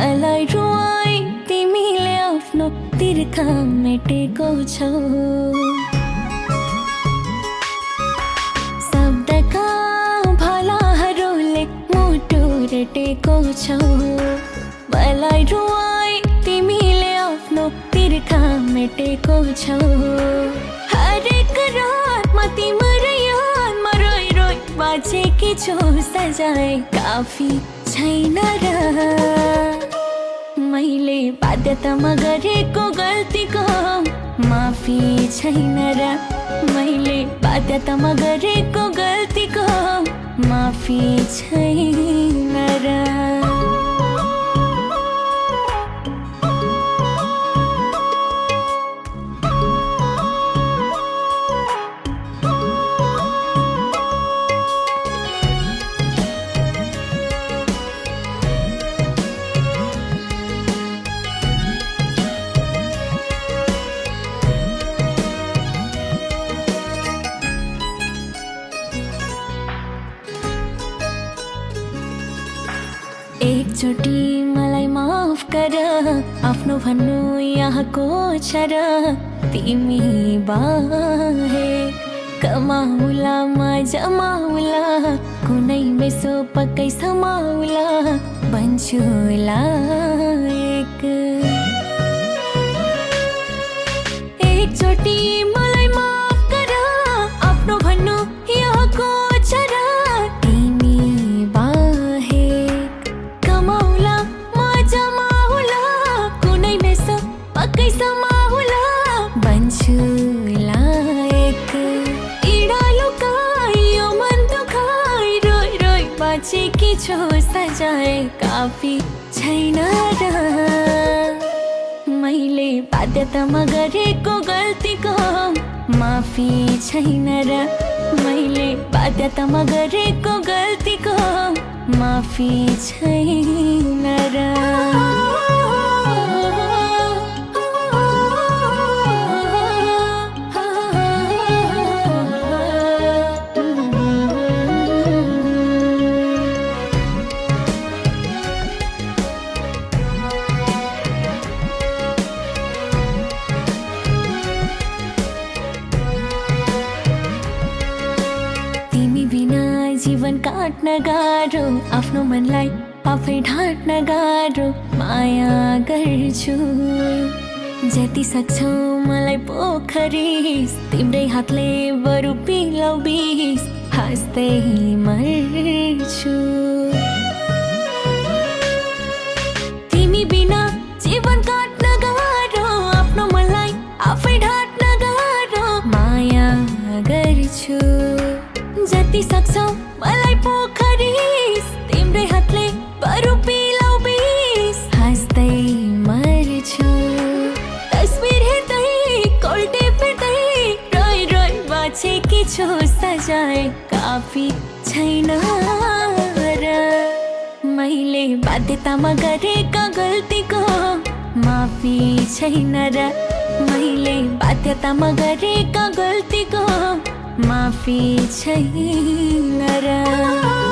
मलाई रुवाई तिमीले आफ्नो तिर्खा मेटेको छौ। शब्दका भालाहरूले मुटु रेटेको छौ। मलाई रुवाई तिमीले आफ्नो तिर्खा मेटेको छौ। हरेक रातमा तिम्रो यादमा रोइ रोइ बाँचेकी छु। सजाय काफी छैन र मैले बाध्यतामा गरेको गल्तीको माफी छैन र मैले बाध्यतामा गरेको गल्तीको माफी छैन र। एकचोटि मलाई माफ गर, आफ्नो भन्नु यहाँको छ र तिमी बाहेक कमाउला म जमाउला कुनै बेसो पक्कै समाउला बन्छु लायक। एकचोटि मलाई माफ गर, आफ्नो भन्नु यहाँको छ र तिमी बाहेक कमाउला म जमाउला कुनै बेसो पक्कै समाउला बन्छु लायक। इडा लुकायो मन दुखाइ रोइ रोइ बाँचेकी छु। सजाय काफी छैन र मैले बाध्यतामा गरेको गल्तीको माफी छैन र मैले बाध्यतामा गरेको गल्तीको माफी छैन र। जीवन काट्न गाह्रो, आफ्नो मनलाई आफै ढाँट्न गाह्रो। माया गर्छु जति सक्छौ मलाई पोखरिस, तिम्रै हातले बरु पिलाउ बिस, हाँस्दै मर्छु। तिमी बिना जीवन काट्न गाह्रो, आफ्नो मनलाई आफै ढाँट्न गाह्रो। माया गर्छु जति सक्छौ मलाई पोखरिस, तिम्रै हातले बरु पिलाउ बिस, हाँस्दै मर्छु। तस्बिर हेर्दै कोल्टे फिर्दै रोइ रोइ बाँचेकी छु। सजाय काफी छैन र मैले बाध्यतामा गरेका गल्तीको माफी छैन र मैले बाध्यतामा गरेका गल्तीको माफी छैन र।